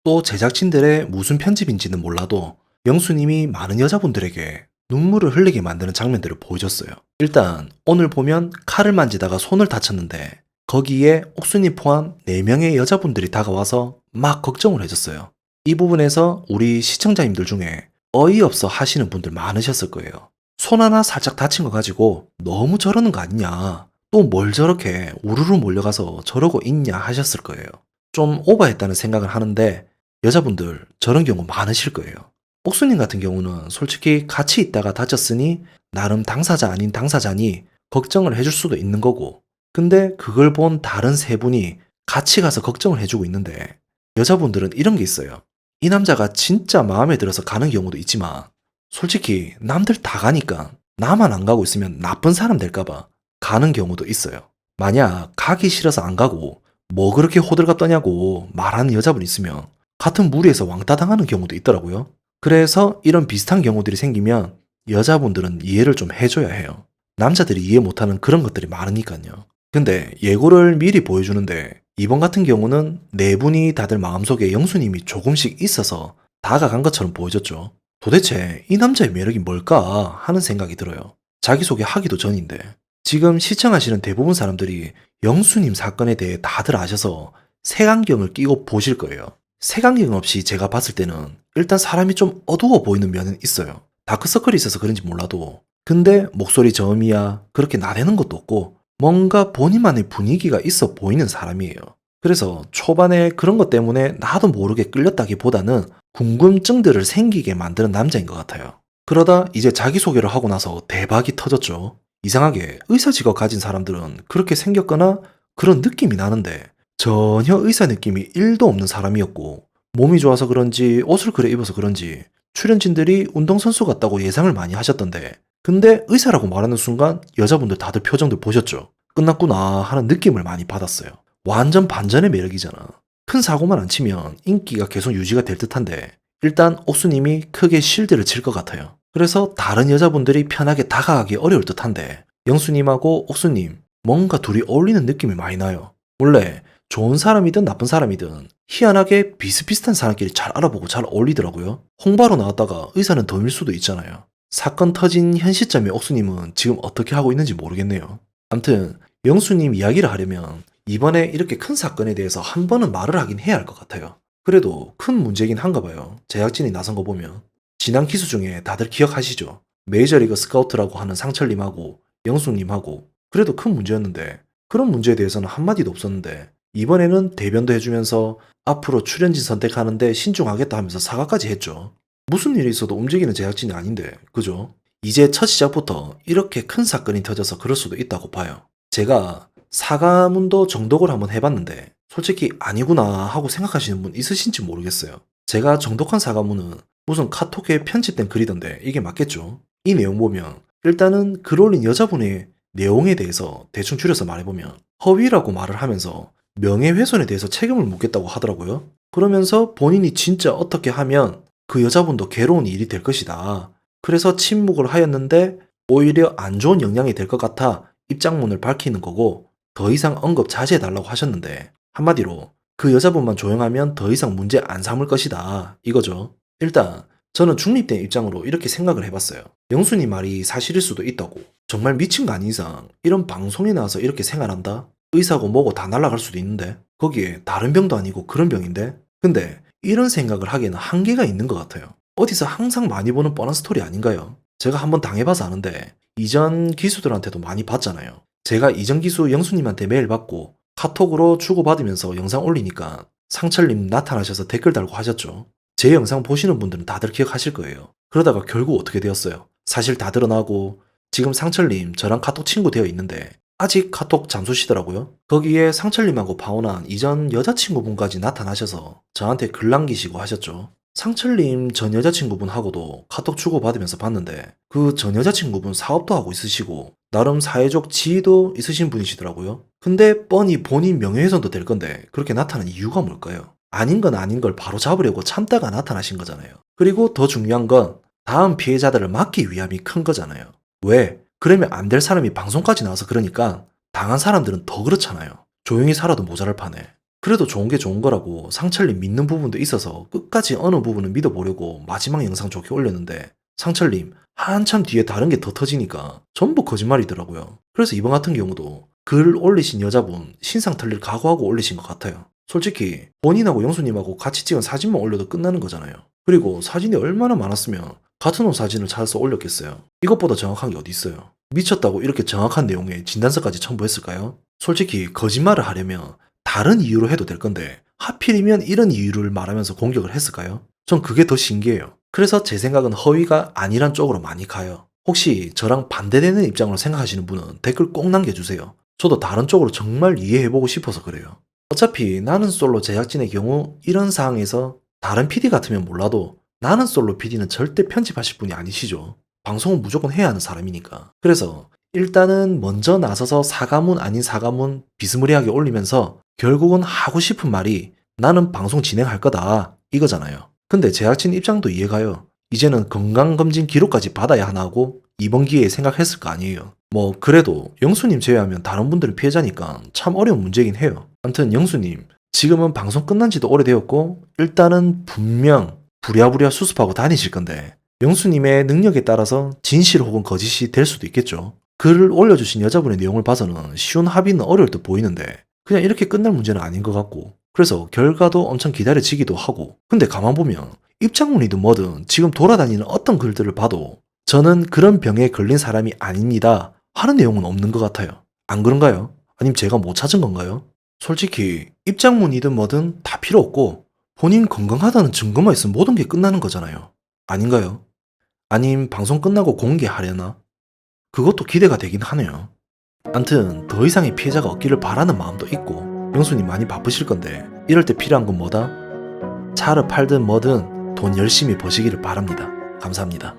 또 제작진들의 무슨 편집인지는 몰라도 영수님이 많은 여자분들에게 눈물을 흘리게 만드는 장면들을 보여줬어요. 일단 오늘 보면 칼을 만지다가 손을 다쳤는데 거기에 옥순이 포함 4명의 여자분들이 다가와서 막 걱정을 해줬어요. 이 부분에서 우리 시청자님들 중에 어이없어 하시는 분들 많으셨을 거예요. 손 하나 살짝 다친 거 가지고 너무 저러는 거 아니냐. 또 뭘 저렇게 우르르 몰려가서 저러고 있냐 하셨을 거예요. 좀 오버했다는 생각을 하는데 여자분들 저런 경우 많으실 거예요. 옥수님 같은 경우는 솔직히 같이 있다가 다쳤으니 나름 당사자 아닌 당사자니 걱정을 해줄 수도 있는 거고, 근데 그걸 본 다른 세 분이 같이 가서 걱정을 해주고 있는데 여자분들은 이런 게 있어요. 이 남자가 진짜 마음에 들어서 가는 경우도 있지만 솔직히 남들 다 가니까 나만 안 가고 있으면 나쁜 사람 될까봐 가는 경우도 있어요. 만약 가기 싫어서 안 가고 뭐 그렇게 호들갑 떠냐고 말하는 여자분 있으면 같은 무리에서 왕따 당하는 경우도 있더라고요. 그래서 이런 비슷한 경우들이 생기면 여자분들은 이해를 좀 해줘야 해요. 남자들이 이해 못하는 그런 것들이 많으니까요. 근데 예고를 미리 보여주는데 이번 같은 경우는 네 분이 다들 마음속에 영수님이 조금씩 있어서 다가간 것처럼 보여졌죠. 도대체 이 남자의 매력이 뭘까 하는 생각이 들어요. 자기소개하기도 전인데 지금 시청하시는 대부분 사람들이 영수님 사건에 대해 다들 아셔서 색안경을 끼고 보실 거예요. 색안경 없이 제가 봤을 때는 일단 사람이 좀 어두워 보이는 면은 있어요. 다크서클이 있어서 그런지 몰라도. 근데 목소리 저음이야 그렇게 나대는 것도 없고 뭔가 본인만의 분위기가 있어 보이는 사람이에요. 그래서 초반에 그런 것 때문에 나도 모르게 끌렸다기보다는 궁금증들을 생기게 만드는 남자인 것 같아요. 그러다 이제 자기소개를 하고 나서 대박이 터졌죠. 이상하게 의사 직업 가진 사람들은 그렇게 생겼거나 그런 느낌이 나는데 전혀 의사 느낌이 1도 없는 사람이었고 몸이 좋아서 그런지 옷을 그래 입어서 그런지 출연진들이 운동선수 같다고 예상을 많이 하셨던데 근데 의사라고 말하는 순간 여자분들 다들 표정들 보셨죠? 끝났구나 하는 느낌을 많이 받았어요. 완전 반전의 매력이잖아. 큰 사고만 안 치면 인기가 계속 유지가 될 듯한데 일단 옥수님이 크게 실드를 칠 것 같아요. 그래서 다른 여자분들이 편하게 다가가기 어려울 듯한데 영수님하고 옥수님 뭔가 둘이 어울리는 느낌이 많이 나요. 원래 좋은 사람이든 나쁜 사람이든 희한하게 비슷비슷한 사람끼리 잘 알아보고 잘 어울리더라고요. 홍바로 나왔다가 의사는 덤일 수도 있잖아요. 사건 터진 현 시점의 옥수님은 지금 어떻게 하고 있는지 모르겠네요. 암튼 영수님 이야기를 하려면 이번에 이렇게 큰 사건에 대해서 한 번은 말을 하긴 해야 할 것 같아요. 그래도 큰 문제긴 한가 봐요. 제작진이 나선 거 보면. 지난 기수 중에 다들 기억하시죠? 메이저리그 스카우트라고 하는 상철님하고 영숙님하고 그래도 큰 문제였는데 그런 문제에 대해서는 한마디도 없었는데 이번에는 대변도 해주면서 앞으로 출연진 선택하는데 신중하겠다 하면서 사과까지 했죠. 무슨 일이 있어도 움직이는 제작진이 아닌데 그죠? 이제 첫 시작부터 이렇게 큰 사건이 터져서 그럴 수도 있다고 봐요. 제가 사과문도 정독을 한번 해봤는데 솔직히 아니구나 하고 생각하시는 분 있으신지 모르겠어요. 제가 정독한 사과문은 무슨 카톡에 편집된 글이던데 이게 맞겠죠? 이 내용 보면 일단은 글 올린 여자분의 내용에 대해서 대충 줄여서 말해보면 허위라고 말을 하면서 명예훼손에 대해서 책임을 묻겠다고 하더라고요. 그러면서 본인이 진짜 어떻게 하면 그 여자분도 괴로운 일이 될 것이다. 그래서 침묵을 하였는데 오히려 안 좋은 영향이 될 것 같아 입장문을 밝히는 거고 더 이상 언급 자제해달라고 하셨는데 한마디로 그 여자분만 조용하면 더 이상 문제 안 삼을 것이다 이거죠. 일단 저는 중립된 입장으로 이렇게 생각을 해봤어요. 영순이 말이 사실일 수도 있다고. 정말 미친 거 아닌 이상 이런 방송에 나와서 이렇게 생활한다? 의사고 뭐고 다 날아갈 수도 있는데 거기에 다른 병도 아니고 그런 병인데 근데 이런 생각을 하기에는 한계가 있는 것 같아요. 어디서 항상 많이 보는 뻔한 스토리 아닌가요? 제가 한번 당해봐서 아는데 이전 기수들한테도 많이 봤잖아요. 제가 이전 기수 영수님한테 메일 받고 카톡으로 주고받으면서 영상 올리니까 상철님 나타나셔서 댓글 달고 하셨죠. 제 영상 보시는 분들은 다들 기억하실 거예요. 그러다가 결국 어떻게 되었어요? 사실 다 드러나고 지금 상철님 저랑 카톡 친구 되어 있는데 아직 카톡 잠수시더라고요. 거기에 상철님하고 파혼한 이전 여자친구분까지 나타나셔서 저한테 글 남기시고 하셨죠. 상철님 전 여자친구분하고도 카톡 주고받으면서 봤는데 그 전 여자친구분 사업도 하고 있으시고 나름 사회적 지위도 있으신 분이시더라고요. 근데 뻔히 본인 명예훼손도 될 건데 그렇게 나타난 이유가 뭘까요? 아닌 건 아닌 걸 바로 잡으려고 참다가 나타나신 거잖아요. 그리고 더 중요한 건 다음 피해자들을 막기 위함이 큰 거잖아요. 왜? 그러면 안 될 사람이 방송까지 나와서 그러니까 당한 사람들은 더 그렇잖아요. 조용히 살아도 모자랄 판에. 그래도 좋은 게 좋은 거라고 상철님 믿는 부분도 있어서 끝까지 어느 부분을 믿어보려고 마지막 영상 좋게 올렸는데 상철님 한참 뒤에 다른 게 더 터지니까 전부 거짓말이더라고요. 그래서 이번 같은 경우도 글 올리신 여자분 신상 털릴 각오하고 올리신 것 같아요. 솔직히 본인하고 영수님하고 같이 찍은 사진만 올려도 끝나는 거잖아요. 그리고 사진이 얼마나 많았으면 같은 옷 사진을 찾아서 올렸겠어요. 이것보다 정확한 게 어디 있어요. 미쳤다고 이렇게 정확한 내용의 진단서까지 첨부했을까요? 솔직히 거짓말을 하려면 다른 이유로 해도 될 건데 하필이면 이런 이유를 말하면서 공격을 했을까요? 전 그게 더 신기해요. 그래서 제 생각은 허위가 아니란 쪽으로 많이 가요. 혹시 저랑 반대되는 입장으로 생각하시는 분은 댓글 꼭 남겨주세요. 저도 다른 쪽으로 정말 이해해보고 싶어서 그래요. 어차피 나는 솔로 제작진의 경우 이런 상황에서 다른 PD 같으면 몰라도 나는 솔로 PD는 절대 편집하실 분이 아니시죠. 방송은 무조건 해야 하는 사람이니까. 그래서 일단은 먼저 나서서 사과문 아닌 사과문 비스무리하게 올리면서 결국은 하고 싶은 말이 나는 방송 진행할 거다 이거잖아요. 근데 제작진 입장도 이해가요. 이제는 건강검진 기록까지 받아야 하나 하고 이번 기회에 생각했을 거 아니에요. 뭐 그래도 영수님 제외하면 다른 분들은 피해자니까 참 어려운 문제긴 해요. 아무튼 영수님 지금은 방송 끝난 지도 오래되었고 일단은 분명 부랴부랴 수습하고 다니실 건데 영수님의 능력에 따라서 진실 혹은 거짓이 될 수도 있겠죠. 글을 올려주신 여자분의 내용을 봐서는 쉬운 합의는 어려울 듯 보이는데 그냥 이렇게 끝날 문제는 아닌 것 같고 그래서 결과도 엄청 기다려지기도 하고 근데 가만 보면 입장문이든 뭐든 지금 돌아다니는 어떤 글들을 봐도 저는 그런 병에 걸린 사람이 아닙니다 하는 내용은 없는 것 같아요. 안 그런가요? 아니면 제가 못 찾은 건가요? 솔직히 입장문이든 뭐든 다 필요 없고 본인 건강하다는 증거만 있으면 모든 게 끝나는 거잖아요. 아닌가요? 아님 방송 끝나고 공개하려나? 그것도 기대가 되긴 하네요. 암튼 더 이상의 피해자가 없기를 바라는 마음도 있고 영수님 많이 바쁘실 건데 이럴 때 필요한 건 뭐다? 차를 팔든 뭐든 돈 열심히 버시기를 바랍니다. 감사합니다.